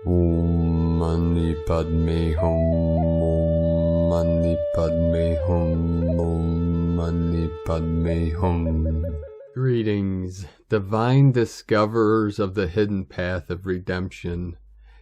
Om Mani Padme Hum. Om Mani Padme Hum. Om Mani Padme Hum. Greetings, divine discoverers of the hidden path of redemption.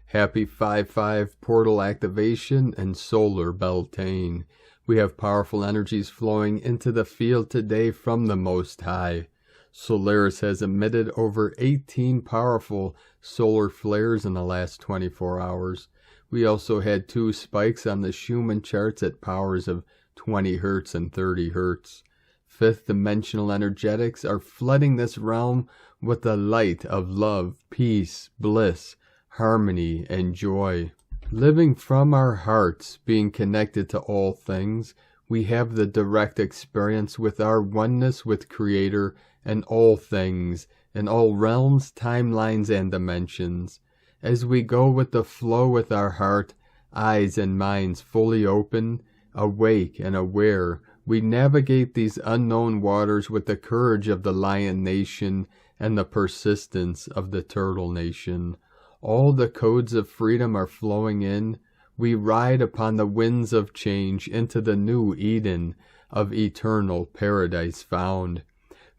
Happy 5-5 portal activation and solar Beltane. We have powerful energies flowing into the field today from the Most High. Solaris has emitted over 18 powerful solar flares in the last 24 hours. We also had 2 spikes on the Schumann charts at powers of 20 Hz and 30 Hz. Fifth dimensional energetics are flooding this realm with the light of love, peace, bliss, harmony, and joy. Living from our hearts, being connected to all things, we have the direct experience with our oneness with Creator and all things, in all realms, timelines, and dimensions. As we go with the flow with our heart, eyes and minds fully open, awake and aware, we navigate these unknown waters with the courage of the Lion Nation and the persistence of the Turtle Nation. All the codes of freedom are flowing in. We ride upon the winds of change into the new Eden of eternal paradise found.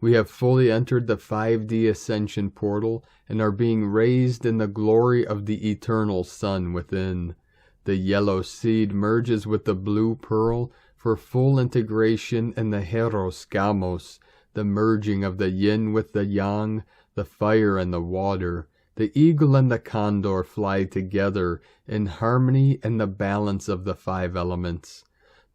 We have fully entered the 5D ascension portal and are being raised in the glory of the eternal sun within. The yellow seed merges with the blue pearl for full integration in the Heros Gamos, the merging of the yin with the yang, the fire and the water. The eagle and the condor fly together in harmony and the balance of the 5 elements.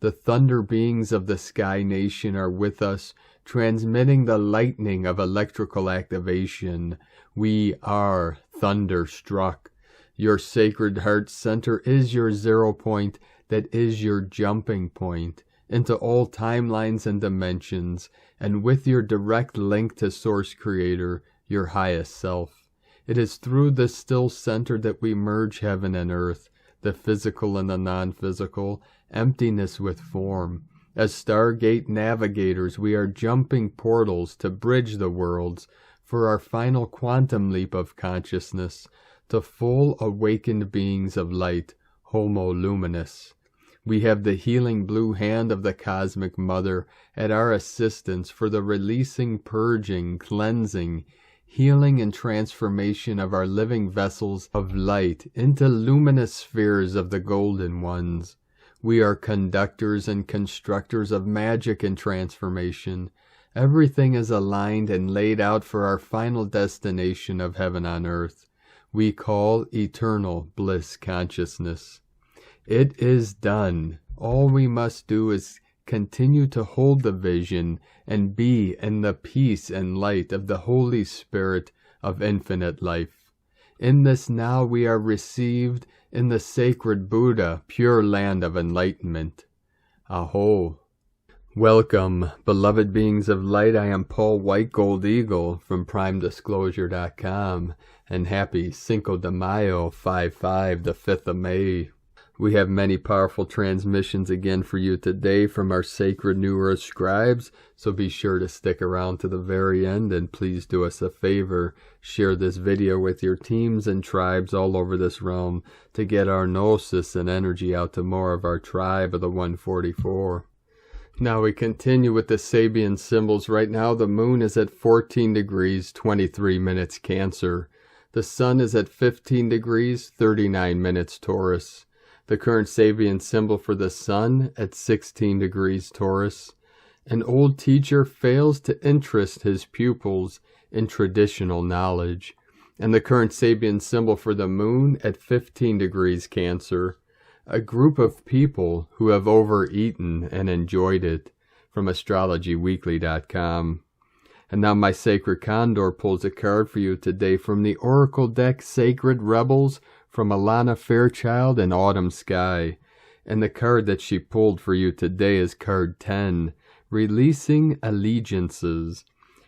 The thunder beings of the Sky Nation are with us, transmitting the lightning of electrical activation. We are thunderstruck. Your sacred heart center is your 0 point that is your jumping point into all timelines and dimensions, and with your direct link to Source Creator, your highest self. It is through this still center that we merge heaven and earth, the physical and the non-physical, emptiness with form. As Stargate navigators, we are jumping portals to bridge the worlds for our final quantum leap of consciousness to full awakened beings of light, Homo Luminous. We have the healing blue hand of the Cosmic Mother at our assistance for the releasing, purging, cleansing, healing and transformation of our living vessels of light into luminous spheres of the golden ones. We are conductors and constructors of magic and transformation. Everything is aligned and laid out for our final destination of heaven on earth. We call eternal bliss consciousness. It is done. All we must do is continue to hold the vision and be in the peace and light of the Holy Spirit of infinite life. In this now we are received in the sacred Buddha, pure land of enlightenment. Aho. Welcome, beloved beings of light. I am Paul White Gold Eagle from PrimeDisclosure.com, and happy Cinco de Mayo 5-5, the 5th of May. We have many powerful transmissions again for you today from our sacred New Earth scribes, so be sure to stick around to the very end, and please do us a favor, share this video with your teams and tribes all over this realm to get our gnosis and energy out to more of our tribe of the 144. Now we continue with the Sabian symbols. Right now the moon is at 14 degrees 23 minutes Cancer. The sun is at 15 degrees 39 minutes Taurus. The current Sabian symbol for the sun at 16 degrees Taurus. An old teacher fails to interest his pupils in traditional knowledge. And the current Sabian symbol for the moon at 15 degrees Cancer. A group of people who have overeaten and enjoyed it, from astrologyweekly.com. And now my sacred Condor pulls a card for you today from the Oracle deck, Sacred Rebels, from Alana Fairchild and Autumn Sky. And the card that she pulled for you today is card 10, Releasing Allegiances.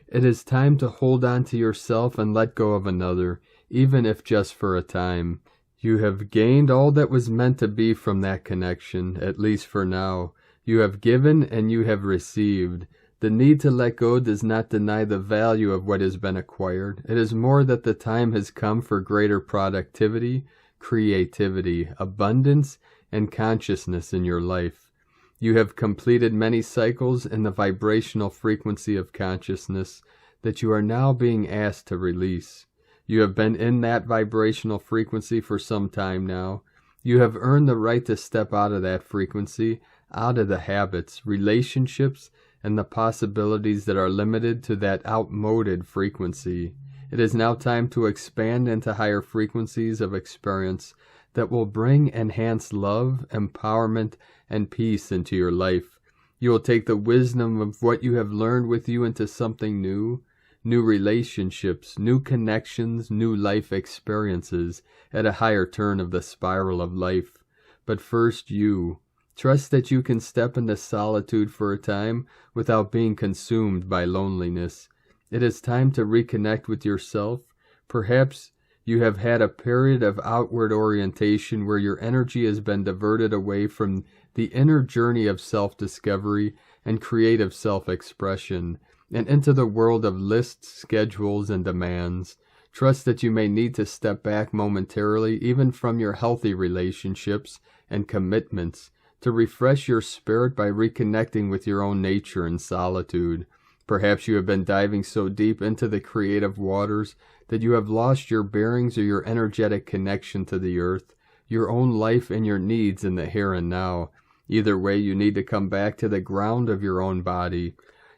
It is time to hold on to yourself and let go of another, even if just for a time. You have gained all that was meant to be from that connection, at least for now. You have given and you have received. The need to let go does not deny the value of what has been acquired. It is more that the time has come for greater productivity, creativity, abundance, and consciousness in your life. You have completed many cycles in the vibrational frequency of consciousness that you are now being asked to release. You have been in that vibrational frequency for some time now. You have earned the right to step out of that frequency, out of the habits, relationships, and the possibilities that are limited to that outmoded frequency. It is now time to expand into higher frequencies of experience that will bring enhanced love, empowerment, and peace into your life. You will take the wisdom of what you have learned with you into something new relationships, new connections, new life experiences at a higher turn of the spiral of life. But first you. Trust that you can step into solitude for a time without being consumed by loneliness. It is time to reconnect with yourself. Perhaps you have had a period of outward orientation where your energy has been diverted away from the inner journey of self-discovery and creative self-expression, and into the world of lists, schedules, and demands. Trust that you may need to step back momentarily, even from your healthy relationships and commitments, to refresh your spirit by reconnecting with your own nature in solitude. Perhaps you have been diving so deep into the creative waters that you have lost your bearings or your energetic connection to the earth, your own life, and your needs in the here and now. Either way, you need to come back to the ground of your own body.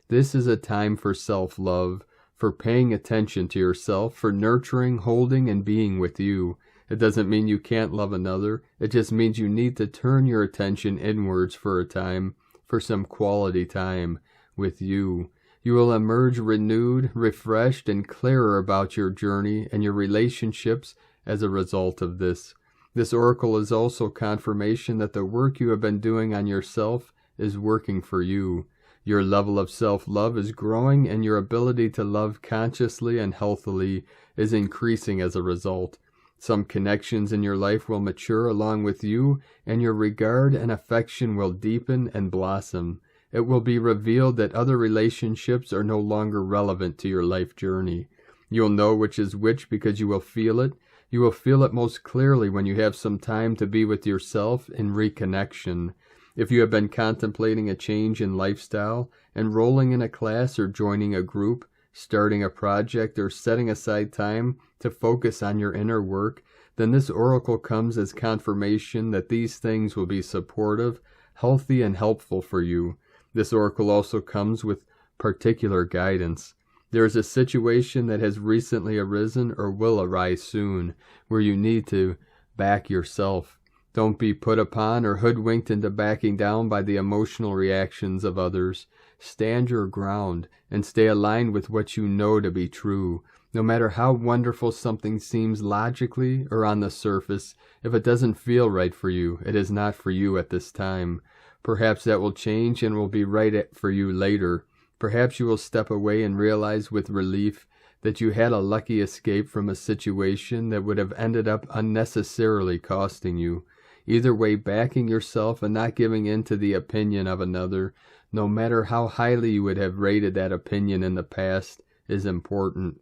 This is a time for self-love, for paying attention to yourself, for nurturing, holding, and being with you. It doesn't mean you can't love another. It just means you need to turn your attention inwards for a time, for some quality time with you. You will emerge renewed, refreshed, and clearer about your journey and your relationships as a result of this. This oracle is also confirmation that the work you have been doing on yourself is working for you. Your level of self-love is growing, and your ability to love consciously and healthily is increasing as a result. Some connections in your life will mature along with you, and your regard and affection will deepen and blossom. It will be revealed that other relationships are no longer relevant to your life journey. You'll know which is which because you will feel it. You will feel it most clearly when you have some time to be with yourself in reconnection. If you have been contemplating a change in lifestyle, enrolling in a class or joining a group, starting a project, or setting aside time to focus on your inner work, then this oracle comes as confirmation that these things will be supportive, healthy, and helpful for you. This oracle also comes with particular guidance. There is a situation that has recently arisen or will arise soon where you need to back yourself. Don't be put upon or hoodwinked into backing down by the emotional reactions of others. Stand your ground and stay aligned with what you know to be true. No matter how wonderful something seems logically or on the surface, if it doesn't feel right for you, it is not for you at this time. Perhaps that will change and will be right for you later. Perhaps you will step away and realize with relief that you had a lucky escape from a situation that would have ended up unnecessarily costing you. Either way, backing yourself and not giving in to the opinion of another, no matter how highly you would have rated that opinion in the past, is important.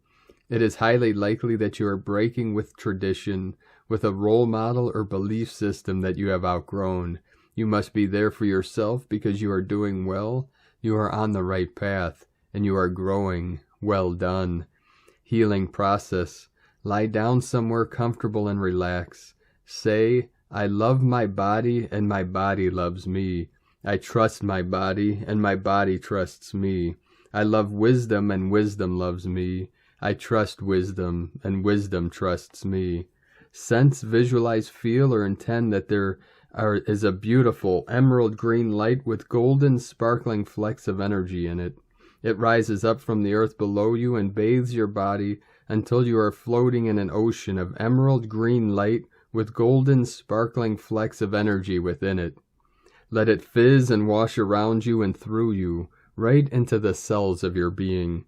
It is highly likely that you are breaking with tradition, with a role model or belief system that you have outgrown. You must be there for yourself because you are doing well, you are on the right path, and you are growing. Well done. Healing process. Lie down somewhere comfortable and relax. Say, I love my body and my body loves me. I trust my body and my body trusts me. I love wisdom and wisdom loves me. I trust wisdom and wisdom trusts me. Sense, visualize, feel, or intend that there is a beautiful emerald green light with golden sparkling flecks of energy in it. It rises up from the earth below you and bathes your body until you are floating in an ocean of emerald green light with golden sparkling flecks of energy within it. Let it fizz and wash around you and through you, right into the cells of your being.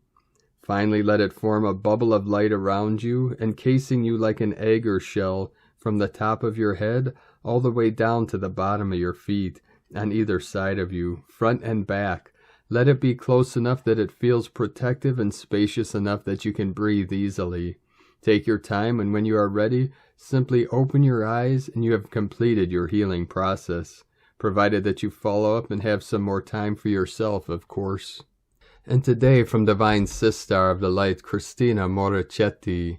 Finally, let it form a bubble of light around you, encasing you like an egg or shell from the top of your head all the way down to the bottom of your feet, on either side of you, front and back. Let it be close enough that it feels protective and spacious enough that you can breathe easily. Take your time, and when you are ready, Simply open your eyes and you have completed your healing process, provided that you follow up and have some more time for yourself, of course. And today, from Divine Sistar of the Light, Christina Moricetti,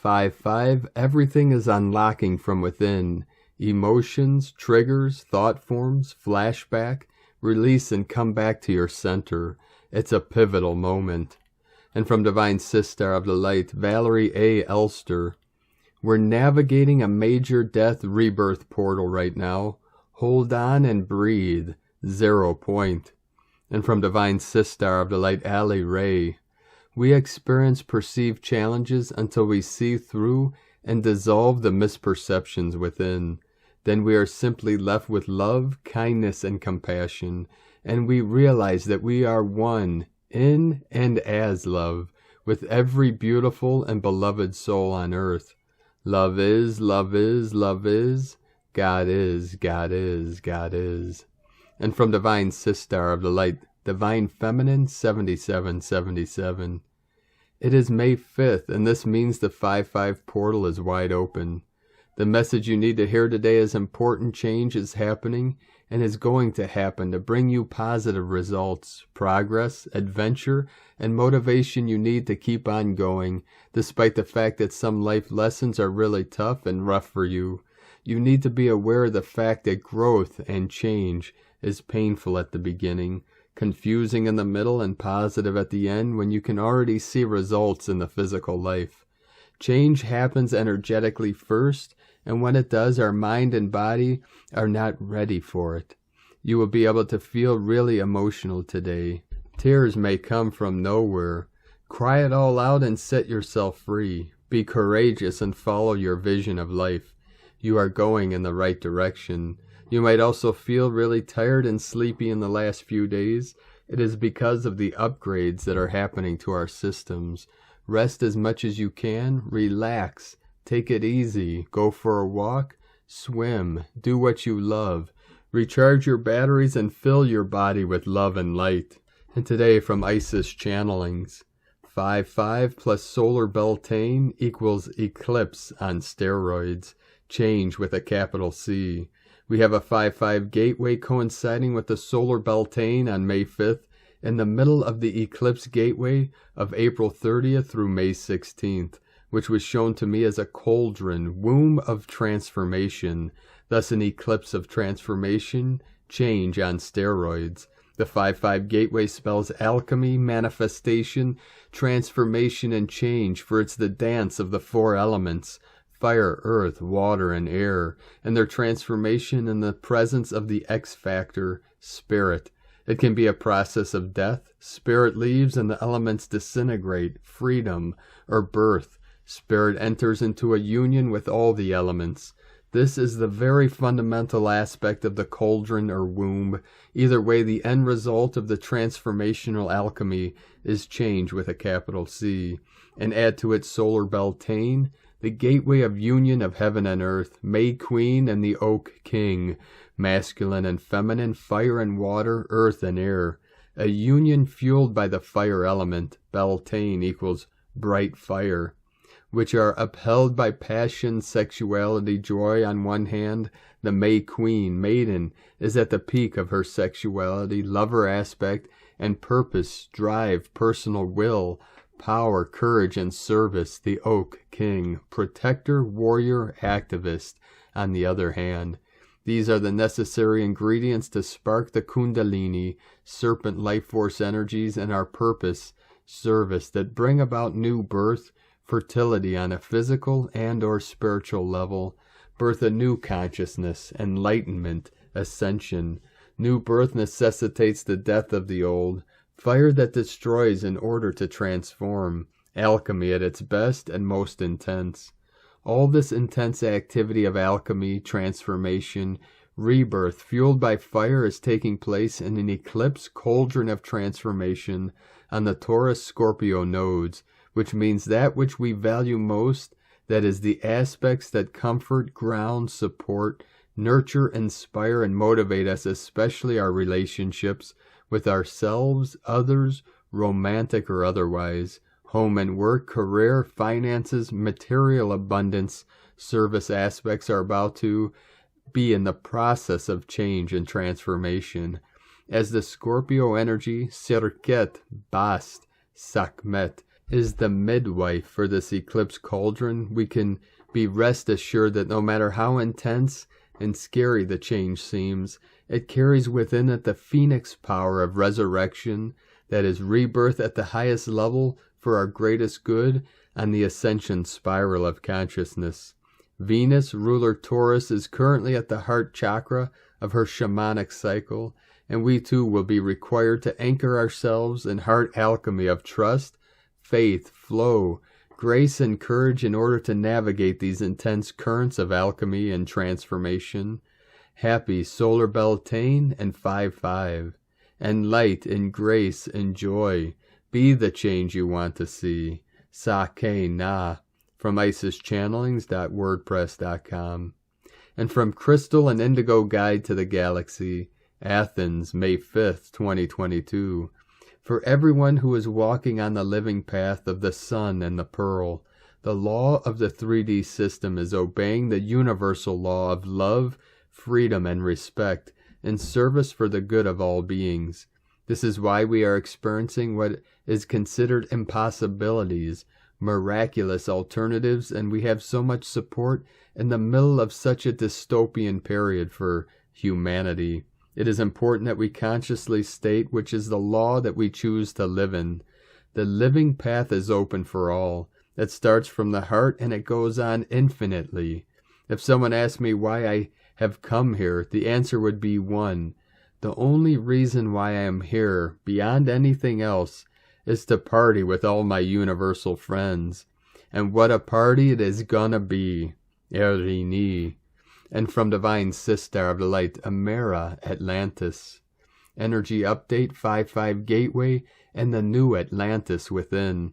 5-5, everything is unlocking from within. Emotions, triggers, thought forms, flashback, release and come back to your center. It's a pivotal moment. And from Divine Sistar of the Light, Valerie A. Elster, we're navigating a major death rebirth portal right now. Hold on and breathe. 0 point. And from Divine Sistar of the Light, Ali Ray, we experience perceived challenges until we see through and dissolve the misperceptions within. Then we are simply left with love, kindness, and compassion, and we realize that we are one in and as love with every beautiful and beloved soul on earth. Love is, love is, love is. God is, God is, God is. And from Divine Sistar of the Light, Divine Feminine 7777. It is May 5th, and this means the 5-5 portal is wide open. The message you need to hear today is important change is happening and is going to happen to bring you positive results, progress, adventure, and motivation you need to keep on going, despite the fact that some life lessons are really tough and rough for you. You need to be aware of the fact that growth and change is painful at the beginning, confusing in the middle, and positive at the end when you can already see results in the physical life. Change happens energetically first, and when it does, our mind and body are not ready for it. You will be able to feel really emotional today. Tears may come from nowhere. Cry it all out and set yourself free. Be courageous and follow your vision of life. You are going in the right direction. You might also feel really tired and sleepy in the last few days. It is because of the upgrades that are happening to our systems. Rest as much as you can. Relax. Take it easy. Go for a walk. Swim. Do what you love. Recharge your batteries and fill your body with love and light. And today from Isis Channelings, 5-5 plus solar Beltane equals eclipse on steroids. Change with a capital C. We have a 5-5 gateway coinciding with the solar Beltane on May 5th in the middle of the eclipse gateway of April 30th through May 16th, which was shown to me as a cauldron, womb of transformation, thus an eclipse of transformation, change on steroids. The 5-5 gateway spells alchemy, manifestation, transformation, and change, for it's the dance of the 4 elements, fire, earth, water, and air, and their transformation in the presence of the X factor, spirit. It can be a process of death, spirit leaves and the elements disintegrate, freedom, or birth. Spirit enters into a union with all the elements. This is the very fundamental aspect of the cauldron or womb. Either way, the end result of the transformational alchemy is change with a capital C. And add to it solar Beltane, the gateway of union of heaven and earth, May Queen and the Oak King, masculine and feminine, fire and water, earth and air. A union fueled by the fire element, Beltane equals bright fire, which are upheld by passion, sexuality, joy on one hand. The May Queen, maiden, is at the peak of her sexuality, lover aspect, and purpose, drive, personal will, power, courage, and service. The Oak King, protector, warrior, activist, on the other hand. These are the necessary ingredients to spark the Kundalini, serpent life force energies, and our purpose, service, that bring about new birth, fertility on a physical and or spiritual level, birth a new consciousness, enlightenment, ascension. New birth necessitates the death of the old, fire that destroys in order to transform, alchemy at its best and most intense. All this intense activity of alchemy, transformation, rebirth, fueled by fire, is taking place in an eclipse cauldron of transformation on the Taurus-Scorpio nodes, which means that which we value most, that is the aspects that comfort, ground, support, nurture, inspire, and motivate us, especially our relationships with ourselves, others, romantic or otherwise, home and work, career, finances, material abundance, service aspects are about to be in the process of change and transformation. As the Scorpio energy, Sirket, Bast, Sakmet, is the midwife for this eclipse cauldron, we can be rest assured that no matter how intense and scary the change seems, it carries within it the phoenix power of resurrection, that is rebirth at the highest level for our greatest good on the ascension spiral of consciousness. Venus, ruler Taurus, is currently at the heart chakra of her shamanic cycle, and we too will be required to anchor ourselves in heart alchemy of trust, faith, flow, grace, and courage in order to navigate these intense currents of alchemy and transformation. Happy solar Beltane and 5-5, and light and grace and joy. Be the change you want to see. Sake Na, from IsisChannelings.wordpress.com. And from Crystal and Indigo Guide to the Galaxy, Athens, May 5th, 2022. For everyone who is walking on the living path of the sun and the pearl, the law of the 3D system is obeying the universal law of love, freedom, and respect in service for the good of all beings. This is why we are experiencing what is considered impossibilities, miraculous alternatives, and we have so much support in the middle of such a dystopian period for humanity. It is important that we consciously state which is the law that we choose to live in. The living path is open for all. It starts from the heart and it goes on infinitely. If someone asked me why I have come here, the answer would be one. The only reason why I am here, beyond anything else, is to party with all my universal friends. And what a party it is gonna be. Irene E. And from Divine Sister of the Light, Amera, Atlantis. Energy Update 5-5 Gateway and the new Atlantis within.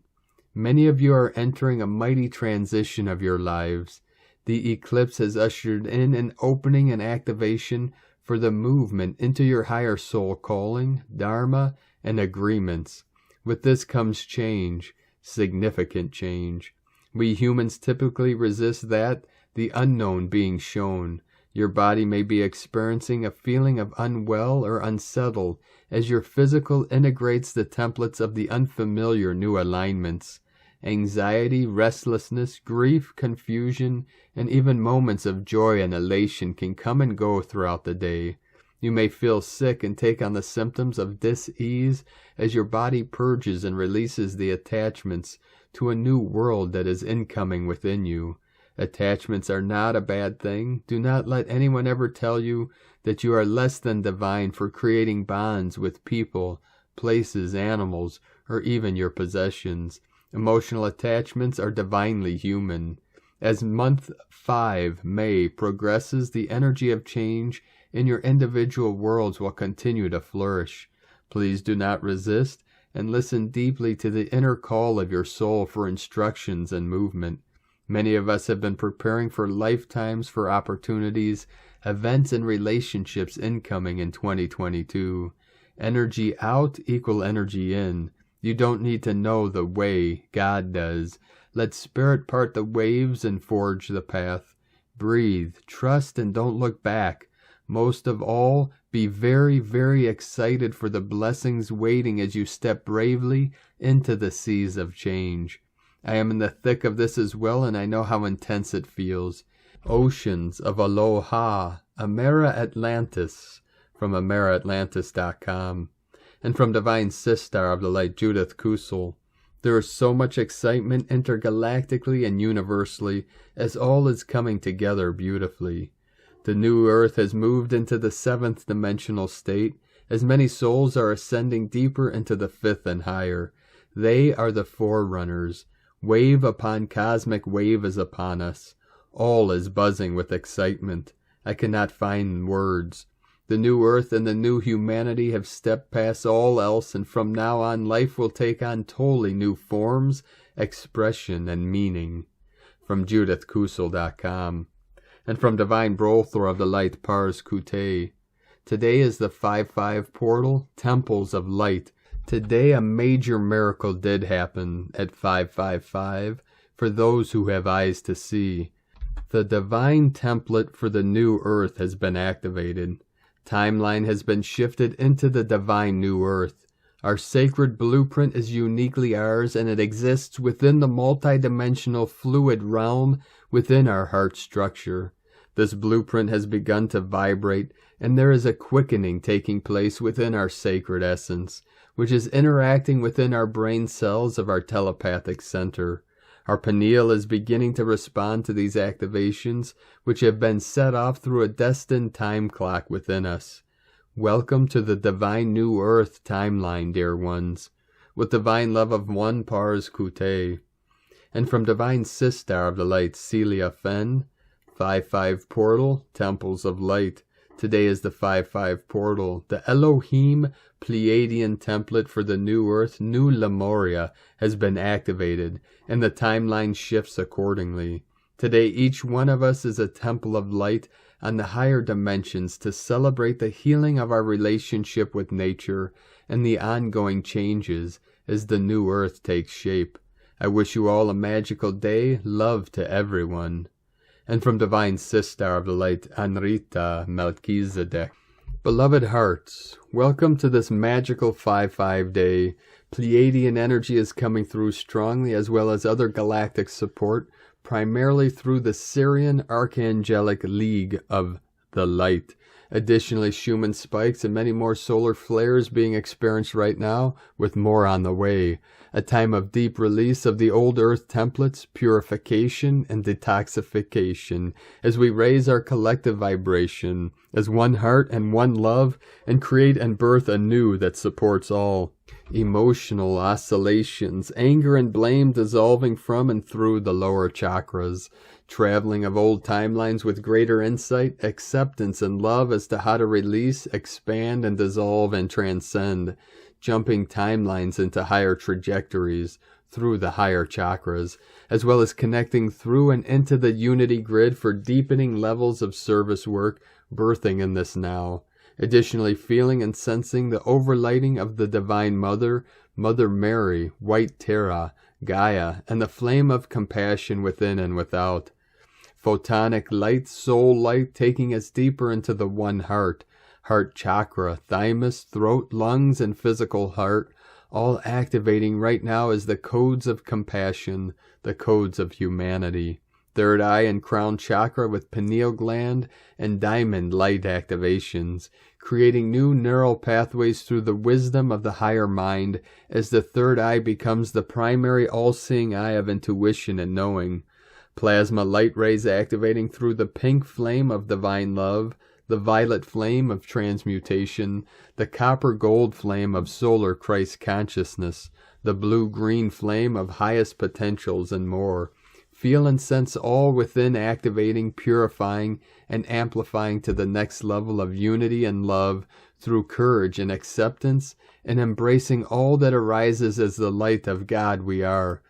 Many of you are entering a mighty transition of your lives. The eclipse has ushered in an opening and activation for the movement into your higher soul calling, dharma, and agreements. With this comes change, significant change. We humans typically resist that, the unknown being shown. Your body may be experiencing a feeling of unwell or unsettled as your physical integrates the templates of the unfamiliar new alignments. Anxiety, restlessness, grief, confusion, and even moments of joy and elation can come and go throughout the day. You may feel sick and take on the symptoms of dis-ease as your body purges and releases the attachments to a new world that is incoming within you. Attachments are not a bad thing. Do not let anyone ever tell you that you are less than divine for creating bonds with people, places, animals, or even your possessions. Emotional attachments are divinely human. As month 5, May, progresses, the energy of change in your individual worlds will continue to flourish. Please do not resist and listen deeply to the inner call of your soul for instructions and movement. Many of us have been preparing for lifetimes for opportunities, events, and relationships incoming in 2022. Energy out equal energy in. You don't need to know the way, God does. Let Spirit part the waves and forge the path. Breathe, trust, and don't look back. Most of all, be very, very excited for the blessings waiting as you step bravely into the seas of change. I am in the thick of this as well, and I know how intense it feels. Oceans of Aloha, Amera Atlantis, from AmeraAtlantis.com. And from Divine Sister of the Light, Judith Kusel. There is so much excitement intergalactically and universally as all is coming together beautifully. The new Earth has moved into the 7th dimensional state, as many souls are ascending deeper into the 5th and higher. They are the forerunners. Wave upon cosmic wave is upon us. All is buzzing with excitement. I cannot find words. The new Earth and the new humanity have stepped past all else, and from now on life will take on totally new forms, expression, and meaning. From JudithKusel.com. And from Divine Brothor of the Light, Pars Kute. Today is the 5-5 portal, Temples of Light. Today a major miracle did happen at 555 for those who have eyes to see. The divine template for the new Earth has been activated. Timeline has been shifted into the divine new Earth. Our sacred blueprint is uniquely ours, and it exists within the multidimensional fluid realm within our heart structure. This blueprint has begun to vibrate, and there is a quickening taking place within our sacred essence, which is interacting within our brain cells of our telepathic center. Our pineal is beginning to respond to these activations, which have been set off through a destined time clock within us. Welcome to the divine new Earth timeline, dear ones. With divine love of one pars kute. And from divine sister of the light, Celia Fenn, 5-5 portal, temples of light. Today is the 5-5 portal. The Elohim Pleiadian template for the new Earth, New Lemuria, has been activated, and the timeline shifts accordingly. Today, each one of us is a temple of light on the higher dimensions to celebrate the healing of our relationship with nature and the ongoing changes as the new Earth takes shape. I wish you all a magical day. Love to everyone. And from Divine Sister of the Light, Anrita Melchizedek. Beloved hearts, welcome to this magical 5-5 day. Pleiadian energy is coming through strongly, as well as other galactic support, primarily through the Syrian Archangelic League of the Light. Additionally, Schumann spikes and many more solar flares being experienced right now, with more on the way. A time of deep release of the old Earth templates, purification and detoxification, as we raise our collective vibration as one heart and one love, and create and birth anew that supports all. Emotional oscillations, anger and blame dissolving from and through the lower chakras. Traveling of old timelines with greater insight, acceptance, and love as to how to release, expand, and dissolve and transcend. Jumping timelines into higher trajectories through the higher chakras, as well as connecting through and into the unity grid for deepening levels of service work, birthing in this now. Additionally, feeling and sensing the overlighting of the Divine Mother, Mother Mary, White Terra, Gaia, and the flame of compassion within and without. Photonic light, soul light, taking us deeper into the one heart, heart chakra, thymus, throat, lungs, and physical heart, all activating right now as the codes of compassion, the codes of humanity. Third eye and crown chakra with pineal gland and diamond light activations, creating new neural pathways through the wisdom of the higher mind as the third eye becomes the primary all-seeing eye of intuition and knowing. Plasma light rays activating through the pink flame of divine love, the violet flame of transmutation, the copper-gold flame of solar Christ consciousness, the blue-green flame of highest potentials, and more. Feel and sense all within activating, purifying, and amplifying to the next level of unity and love through courage and acceptance, and embracing all that arises as the light of God we are.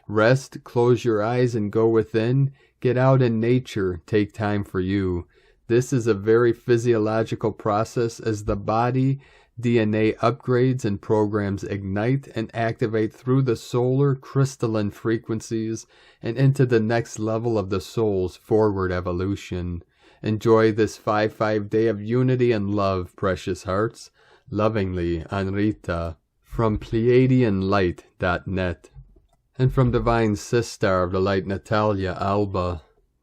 Rest, close your eyes, and go within. Get out in nature, take time for you. This is a very physiological process as the body DNA upgrades and programs ignite and activate through the solar crystalline frequencies and into the next level of the soul's forward evolution. Enjoy this 5-5 day of unity and love, precious hearts. Lovingly, Anrita, from Pleiadianlight.net. And from Divine Sister of the Light, Natalia Alba.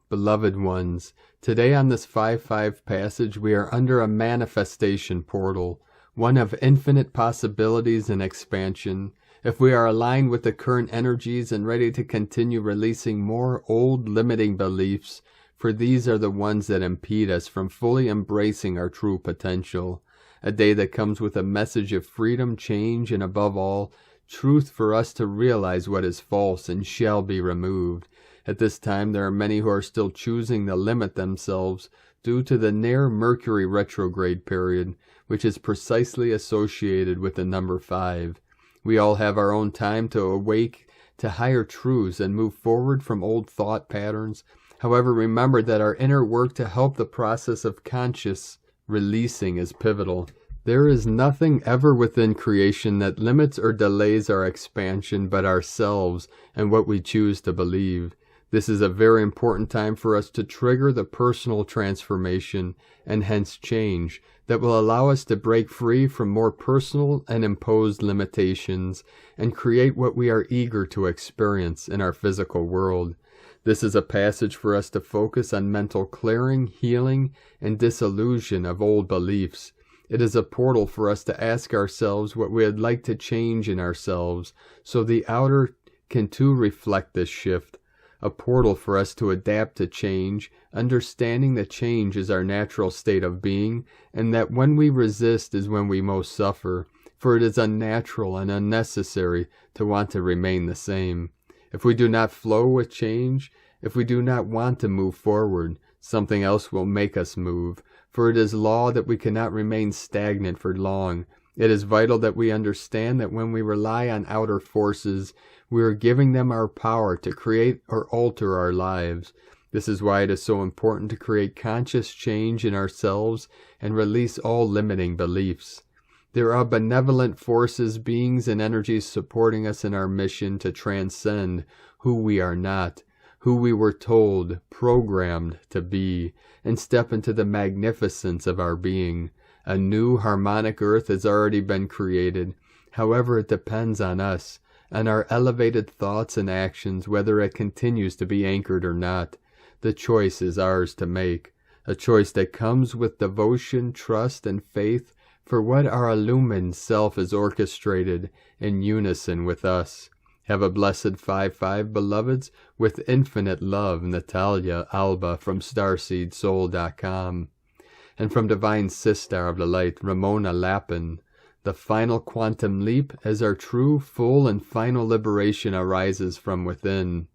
Beloved ones, today on this 5-5 passage we are under a manifestation portal, one of infinite possibilities and expansion. If we are aligned with the current energies and ready to continue releasing more old limiting beliefs, for these are the ones that impede us from fully embracing our true potential. A day that comes with a message of freedom, change, and above all, truth for us to realize what is false and shall be removed. At this time, there are many who are still choosing to limit themselves due to the near Mercury retrograde period, which is precisely associated with the number 5. We all have our own time to awake to higher truths and move forward from old thought patterns. However, remember that our inner work to help the process of conscious releasing is pivotal. There is nothing ever within creation that limits or delays our expansion but ourselves and what we choose to believe. This is a very important time for us to trigger the personal transformation and hence change that will allow us to break free from more personal and imposed limitations and create what we are eager to experience in our physical world. This is a passage for us to focus on mental clearing, healing, and dissolution of old beliefs. It is a portal for us to ask ourselves what we would like to change in ourselves, so the outer can too reflect this shift. A portal for us to adapt to change, understanding that change is our natural state of being, and that when we resist is when we most suffer, for it is unnatural and unnecessary to want to remain the same. If we do not flow with change, if we do not want to move forward, something else will make us move, for it is law that we cannot remain stagnant for long. It is vital that we understand that when we rely on outer forces, we are giving them our power to create or alter our lives. This is why it is so important to create conscious change in ourselves and release all limiting beliefs. There are benevolent forces, beings, and energies supporting us in our mission to transcend who we are not, who we were told, programmed to be, and step into the magnificence of our being. A new harmonic earth has already been created. However, it depends on us, on our elevated thoughts and actions, whether it continues to be anchored or not. The choice is ours to make, a choice that comes with devotion, trust, and faith for what our illumined self has orchestrated in unison with us. Have a blessed 5-5, beloveds, with infinite love, Natalia Alba from StarseedSoul.com. And from Divine Sister of the Light, Ramona Lappin, the final quantum leap as our true, full, and final liberation arises from within.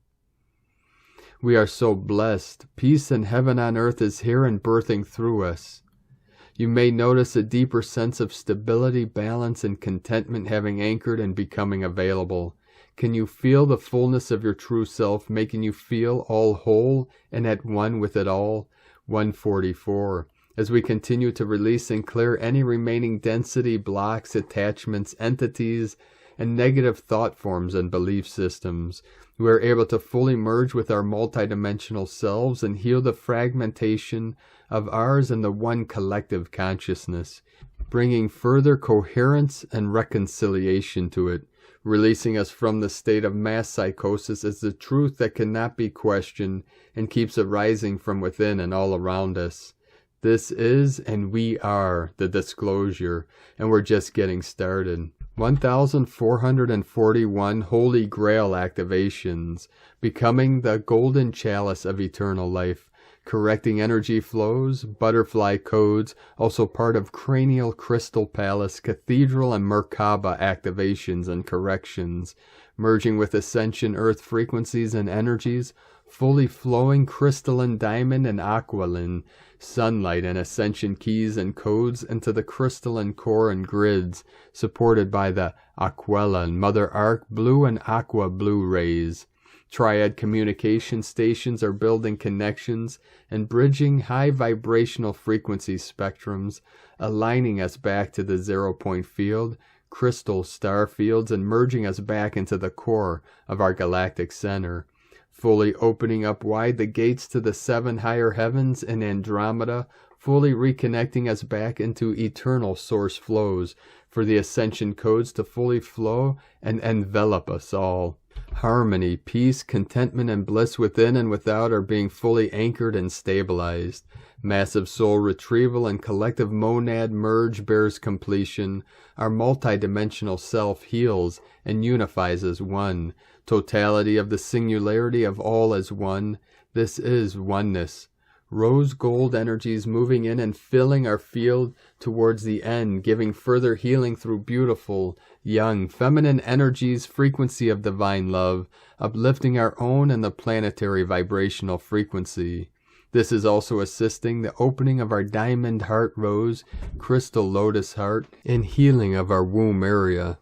We are so blessed. Peace and heaven on earth is here and birthing through us. You may notice a deeper sense of stability, balance, and contentment having anchored and becoming available. Can you feel the fullness of your true self making you feel all whole and at one with it all? 144. As we continue to release and clear any remaining density, blocks, attachments, entities, and negative thought forms and belief systems, we are able to fully merge with our multidimensional selves and heal the fragmentation of ours and the one collective consciousness, bringing further coherence and reconciliation to it, releasing us from the state of mass psychosis as the truth that cannot be questioned and keeps arising from within and all around us. This is, and we are, the disclosure, and we're just getting started. 1,441 Holy Grail activations, becoming the golden chalice of eternal life, correcting energy flows, butterfly codes, also part of cranial crystal palace, cathedral, and Merkaba activations and corrections, merging with ascension earth frequencies and energies, fully flowing crystalline diamond and aqualine, sunlight and ascension keys and codes into the crystalline core and grids, supported by the Aquila and Mother Arc blue and aqua blue rays. Triad communication stations are building connections and bridging high vibrational frequency spectrums, aligning us back to the 0-point field, crystal star fields, and merging us back into the core of our galactic center, fully opening up wide the gates to the 7 higher heavens in Andromeda, fully reconnecting us back into eternal source flows for the ascension codes to fully flow and envelop us all. Harmony, peace, contentment, and bliss within and without are being fully anchored and stabilized. Massive soul retrieval and collective monad merge bears completion. Our multidimensional self heals and unifies as one. Totality of the singularity of all as one. This is oneness. Rose gold energies moving in and filling our field towards the end, giving further healing through beautiful, young, feminine energies, frequency of divine love, uplifting our own and the planetary vibrational frequency. This is also assisting the opening of our diamond heart rose, crystal lotus heart, and healing of our womb area.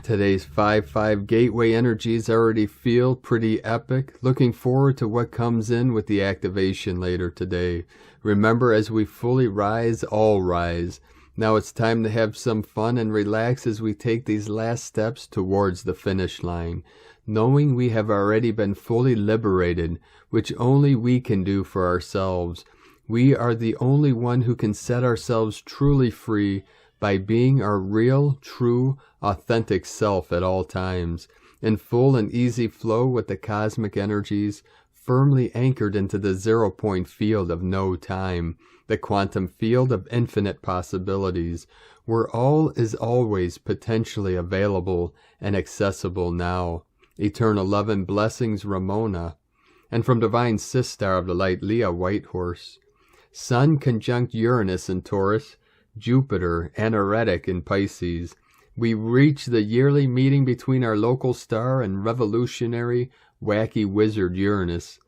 Today's 5-5 gateway energies already feel pretty epic. Looking forward to what comes in with the activation later today. Remember, as we fully rise, all rise. Now it's time to have some fun and relax as we take these last steps towards the finish line. knowing we have already been fully liberated, which only we can do for ourselves. We are the only one who can set ourselves truly free by being our real, true, authentic self at all times, in full and easy flow with the cosmic energies, firmly anchored into the 0-point field of no time, the quantum field of infinite possibilities, where all is always potentially available and accessible now. Eternal love and blessings, Ramona. And from Divine Sister of the Light, Leah Whitehorse. Sun conjunct Uranus in Taurus, Jupiter anaretic in Pisces. We reach the yearly meeting between our local star and revolutionary, wacky wizard Uranus.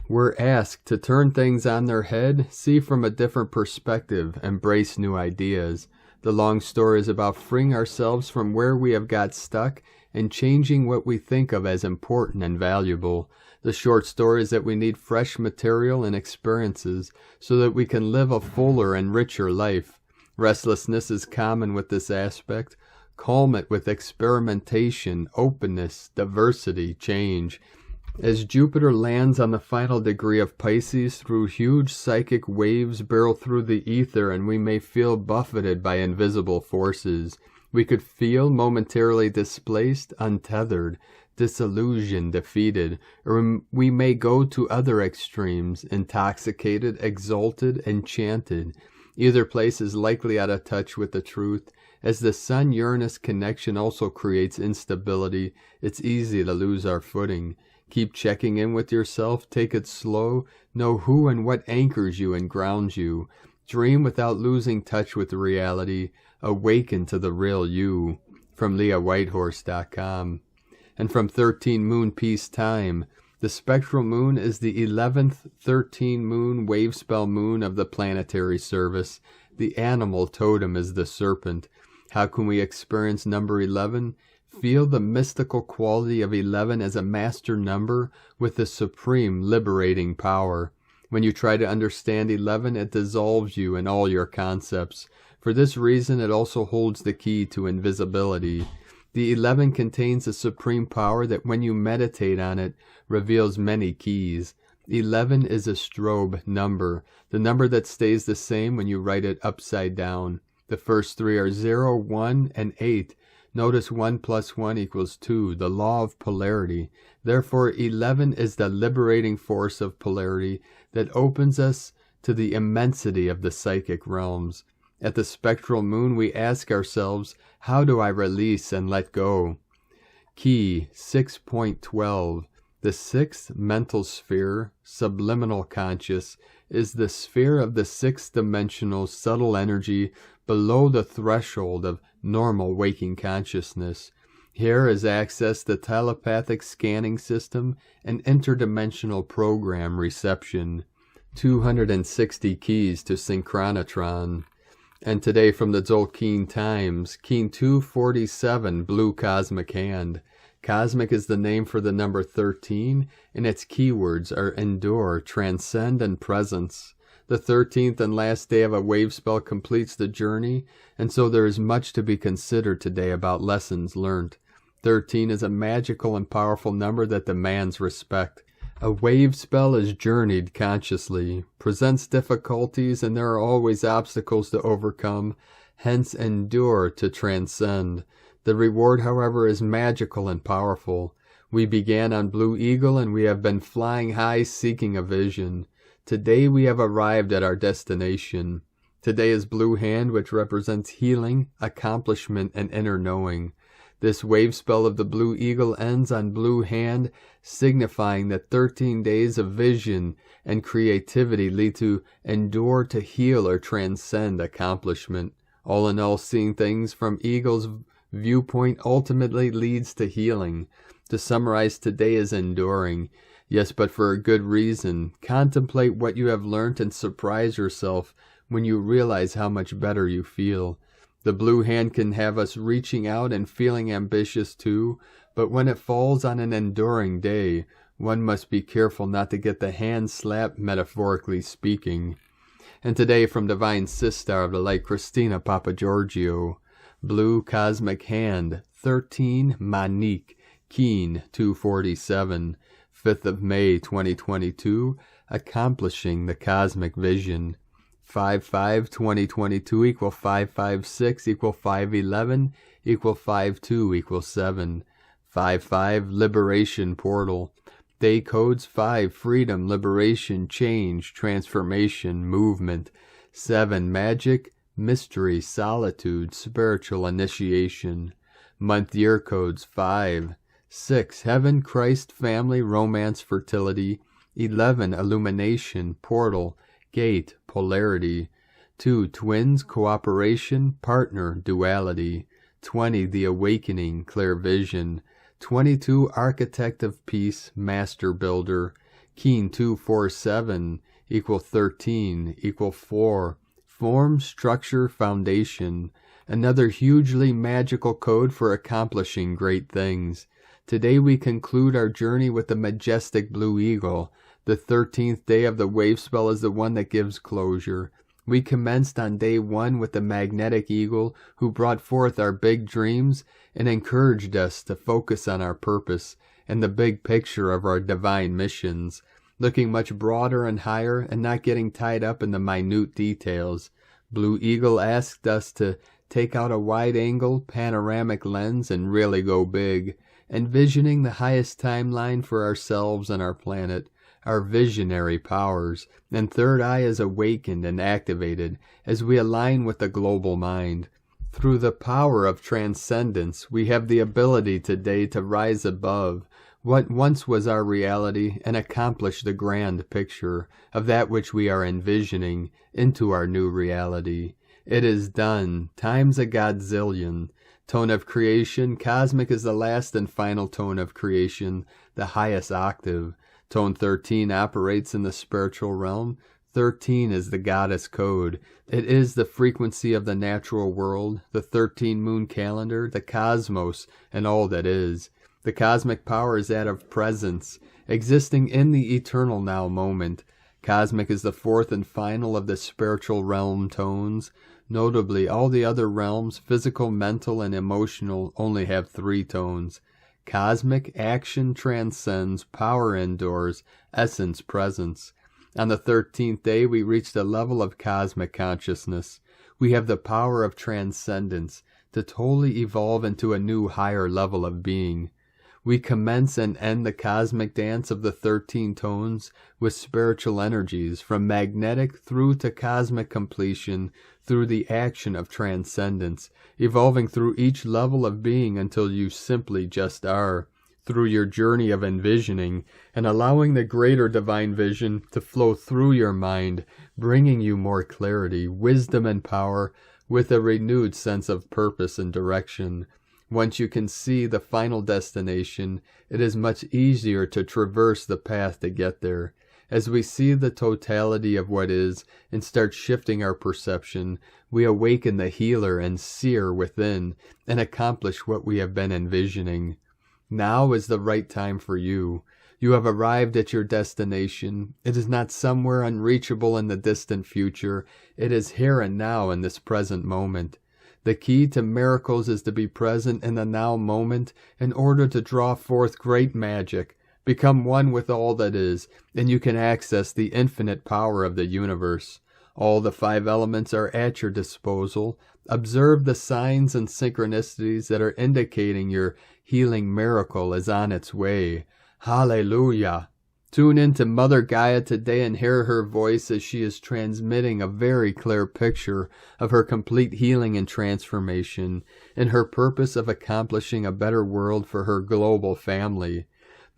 We're asked to turn things on their head, see from a different perspective, embrace new ideas. The long story is about freeing ourselves from where we have got stuck and changing what we think of as important and valuable. The short story is that we need fresh material and experiences so that we can live a fuller and richer life. Restlessness is common with this aspect. Calm it with experimentation, openness, diversity, change. As Jupiter lands on the final degree of Pisces, through huge psychic waves barrel through the ether, and we may feel buffeted by invisible forces. We could feel momentarily displaced, untethered, disillusioned, defeated, or we may go to other extremes, intoxicated, exalted, enchanted. Either place is likely out of touch with the truth. As the Sun-Uranus connection also creates instability, it's easy to lose our footing. Keep checking in with yourself, take it slow, know who and what anchors you and grounds you. Dream without losing touch with reality, awaken to the real you. From LeahWhitehorse.com. And from 13 Moon Peace Time, the spectral moon is the 11th 13 moon wave spell moon of the planetary service. The animal totem is the serpent. How can we experience number 11? Feel the mystical quality of 11 as a master number with the supreme liberating power. When you try to understand 11, it dissolves you in all your concepts. For this reason, it also holds the key to invisibility. The 11 contains a supreme power that when you meditate on it, reveals many keys. 11 is a strobe number, the number that stays the same when you write it upside down. The first three are 0, 1, and 8. Notice 1 plus 1 equals 2, the law of polarity. Therefore, 11 is the liberating force of polarity that opens us to the immensity of the psychic realms. At the spectral moon, we ask ourselves, how do I release and let go? Key 6.12. The sixth mental sphere, subliminal conscious, is the sphere of the sixth-dimensional subtle energy below the threshold of normal waking consciousness. Here is accessed the telepathic scanning system and interdimensional program reception. 260 keys to synchronotron. And today from the Tzolk'in Times, Keen 247, Blue Cosmic Hand. Cosmic is the name for the number 13, and its keywords are endure, transcend, and presence. The 13th and last day of a wave spell completes the journey, and so there is much to be considered today about lessons learned. 13 is a magical and powerful number that demands respect. A wave spell is journeyed consciously, presents difficulties, and there are always obstacles to overcome, hence endure to transcend. The reward, however, is magical and powerful. We began on Blue Eagle, and we have been flying high seeking a vision. Today we have arrived at our destination. Today is Blue Hand, which represents healing, accomplishment, and inner knowing. This wave spell of the Blue Eagle ends on Blue Hand, signifying that 13 days of vision and creativity lead to endure to heal or transcend accomplishment. All in all, seeing things from Eagle's viewpoint ultimately leads to healing. To summarize, today is enduring. Yes, but for a good reason. Contemplate what you have learnt and surprise yourself when you realize how much better you feel. The Blue Hand can have us reaching out and feeling ambitious too, but when it falls on an enduring day, one must be careful not to get the hand slapped, metaphorically speaking. And today from Divine Sister of the Light, Christina Papagiorgio, Blue Cosmic Hand, 13, Manique. Keen 247, 5th of May 2022, accomplishing the cosmic vision. 5/5/2022 equal 556 equal 511 equal 52 equal 7. 5/5 liberation portal. Day codes 5 freedom, liberation, change, transformation, movement. 7 magic, mystery, solitude, spiritual initiation. Month year codes 5. 6 heaven, Christ, family, romance, fertility. 11 illumination, portal, gate, polarity. 2 twins, cooperation, partner, duality. 20 the awakening, clear vision. 22 architect of peace, master builder. Keen 247 equal 13 equal 4. Form, structure, foundation. Another hugely magical code for accomplishing great things. Today we conclude our journey with the majestic blue eagle. The 13th day of the wave spell is the one that gives closure. We commenced on day 1 with the magnetic eagle who brought forth our big dreams and encouraged us to focus on our purpose and the big picture of our divine missions, looking much broader and higher and not getting tied up in the minute details. Blue Eagle asked us to take out a wide-angle panoramic lens and really go big, envisioning the highest timeline for ourselves and our planet. Our visionary powers, and third eye is awakened and activated as we align with the global mind. Through the power of transcendence, we have the ability today to rise above what once was our reality and accomplish the grand picture of that which we are envisioning into our new reality. It is done, times a godzillion. Tone of creation, cosmic is the last and final tone of creation, the highest octave. Tone 13 operates in the spiritual realm. 13 is the goddess code. It is the frequency of the natural world, the 13 moon calendar, the cosmos, and all that is. The cosmic power is that of presence, existing in the eternal now moment. Cosmic is the fourth and final of the spiritual realm tones. Notably, all the other realms, physical, mental, and emotional, only have 3 tones. Cosmic action transcends, power endures, essence presence. On the 13th day, we reach the level of cosmic consciousness. We have the power of transcendence to totally evolve into a new higher level of being. We commence and end the cosmic dance of the 13 tones with spiritual energies from magnetic through to cosmic completion through the action of transcendence, evolving through each level of being until you simply just are, through your journey of envisioning and allowing the greater divine vision to flow through your mind, bringing you more clarity, wisdom, and power with a renewed sense of purpose and direction. Once you can see the final destination, it is much easier to traverse the path to get there. As we see the totality of what is and start shifting our perception, we awaken the healer and seer within and accomplish what we have been envisioning. Now is the right time for you. You have arrived at your destination. It is not somewhere unreachable in the distant future. It is here and now in this present moment. The key to miracles is to be present in the now moment in order to draw forth great magic. Become one with all that is, and you can access the infinite power of the universe. All the 5 elements are at your disposal. Observe the signs and synchronicities that are indicating your healing miracle is on its way. Hallelujah! Tune in to Mother Gaia today and hear her voice as she is transmitting a very clear picture of her complete healing and transformation and her purpose of accomplishing a better world for her global family.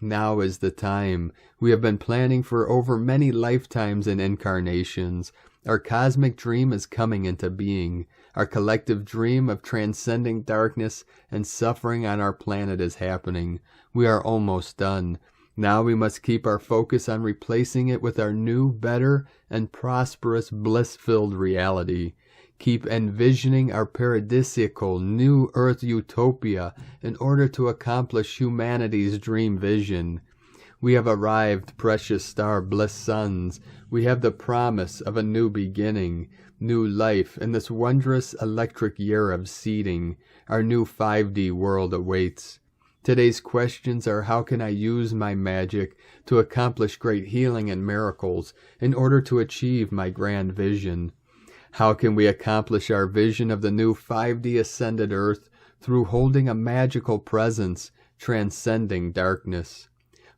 Now is the time. We have been planning for over many lifetimes and incarnations. Our cosmic dream is coming into being. Our collective dream of transcending darkness and suffering on our planet is happening. We are almost done. Now we must keep our focus on replacing it with our new, better, and prosperous, bliss-filled reality. Keep envisioning our paradisiacal new Earth utopia in order to accomplish humanity's dream vision. We have arrived, precious star bliss sons. We have the promise of a new beginning, new life in this wondrous electric year of seeding. Our new 5D world awaits. Today's questions are: how can I use my magic to accomplish great healing and miracles in order to achieve my grand vision? How can we accomplish our vision of the new 5D ascended Earth through holding a magical presence transcending darkness?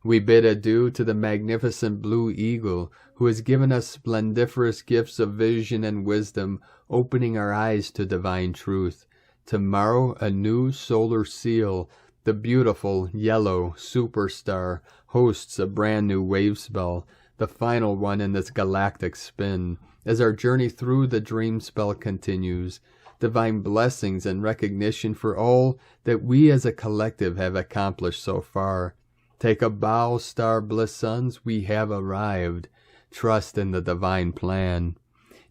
We bid adieu to the magnificent blue eagle who has given us splendiferous gifts of vision and wisdom, opening our eyes to divine truth. Tomorrow, a new solar seal, the beautiful yellow superstar, hosts a brand new wave spell, the final one in this galactic spin. As our journey through the dream spell continues, divine blessings and recognition for all that we as a collective have accomplished so far. Take a bow, star bliss sons, we have arrived. Trust in the divine plan.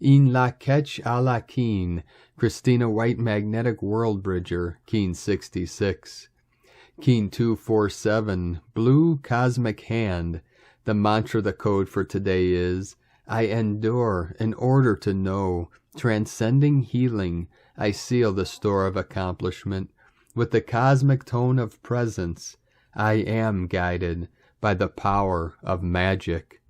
In la ketch a la keen, Christina White Magnetic World Bridger, Keen 66. Keen 247, Blue Cosmic Hand. The mantra, the code for today is: I endure in order to know. Transcending healing, I seal the store of accomplishment. With the cosmic tone of presence, I am guided by the power of magic.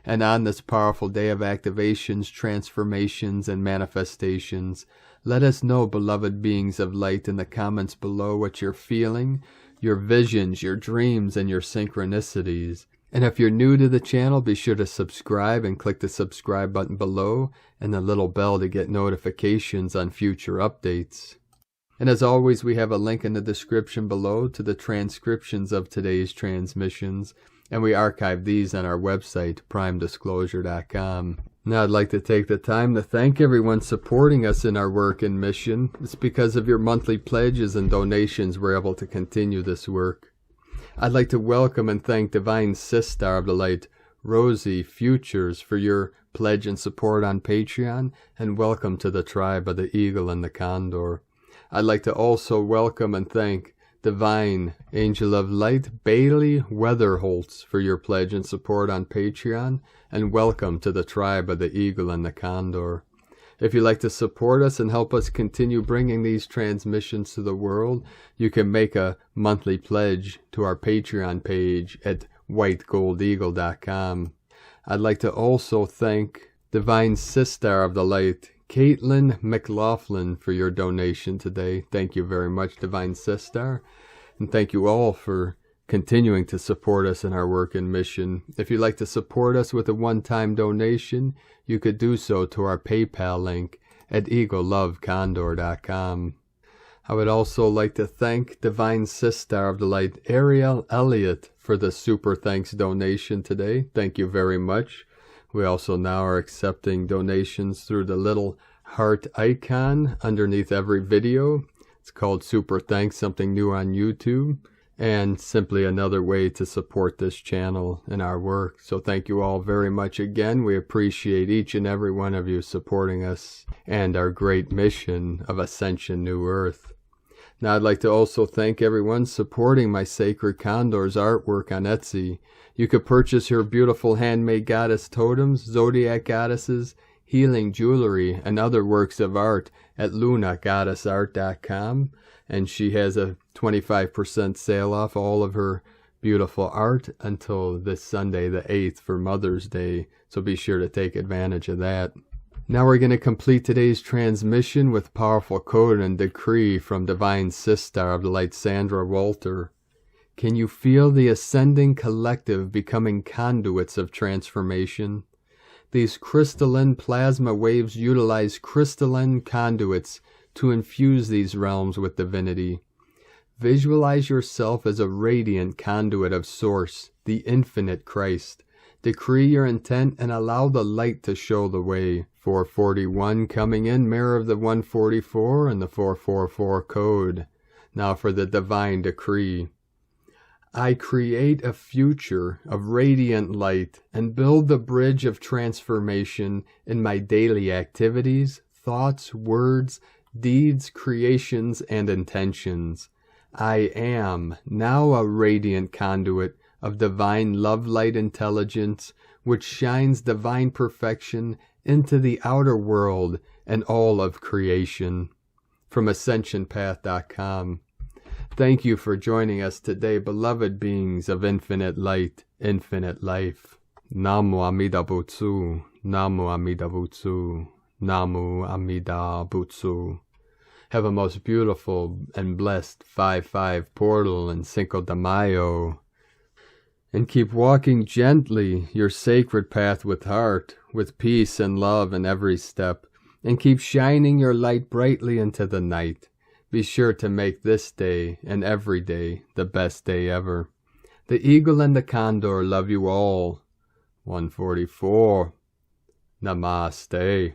And on this powerful day of activations, transformations, and manifestations, let us know, beloved beings of light, in the comments below what you're feeling, your visions, your dreams, and your synchronicities. And if you're new to the channel, be sure to subscribe and click the subscribe button below and the little bell to get notifications on future updates. And as always, we have a link in the description below to the transcriptions of today's transmissions, and we archive these on our website, primedisclosure.com. Now I'd like to take the time to thank everyone supporting us in our work and mission. It's because of your monthly pledges and donations we're able to continue this work. I'd like to welcome and thank Divine Sister of the Light, Rosie Futures, for your pledge and support on Patreon, and welcome to the tribe of the Eagle and the Condor. I'd like to also welcome and thank Divine Angel of Light, Bailey Weatherholtz, for your pledge and support on Patreon, and welcome to the tribe of the Eagle and the Condor. If you'd like to support us and help us continue bringing these transmissions to the world, you can make a monthly pledge to our Patreon page at whitegoldeagle.com. I'd like to also thank Divine Sister of the Light, Caitlin McLaughlin, for your donation today. Thank you very much, Divine Sister. And thank you all for continuing to support us in our work and mission. If you'd like to support us with a one-time donation, you could do so to our PayPal link at eaglelovecondor.com. I would also like to thank Divine Sister of the Light, Ariel E, for the super thanks donation today. Thank you very much. We also now are accepting donations through the little heart icon underneath every video. It's called Super Thanks, something new on YouTube, and simply another way to support this channel and our work. So thank you all very much again. We appreciate each and every one of you supporting us and our great mission of Ascension New Earth. Now I'd like to also thank everyone supporting my Sacred Condors artwork on Etsy. You could purchase her beautiful handmade goddess totems, zodiac goddesses, healing jewelry, and other works of art at lunagoddessart.com. And she has a 25% sale off all of her beautiful art until this Sunday the 8th for Mother's Day. So be sure to take advantage of that. Now we're going to complete today's transmission with powerful code and decree from Divine Sister of the Light, Sandra Walter. Can you feel the ascending collective becoming conduits of transformation? These crystalline plasma waves utilize crystalline conduits to infuse these realms with divinity. Visualize yourself as a radiant conduit of Source, the infinite Christ. Decree your intent and allow the light to show the way. 441 coming in, mirror of the 144 and the 444 code. Now for the divine decree. I create a future of radiant light and build the bridge of transformation in my daily activities, thoughts, words, deeds, creations, and intentions. I am now a radiant conduit of divine love light intelligence, which shines divine perfection into the outer world and all of creation. From AscensionPath.com. Thank you for joining us today, beloved beings of infinite light, infinite life. Namu Amida Butsu, Namu Amida Butsu, Namu Amida Butsu. Have a most beautiful and blessed 5-5 portal in Cinco de Mayo. And keep walking gently your sacred path with heart, with peace and love in every step. And keep shining your light brightly into the night. Be sure to make this day and every day the best day ever. The eagle and the condor love you all. 144. Namaste.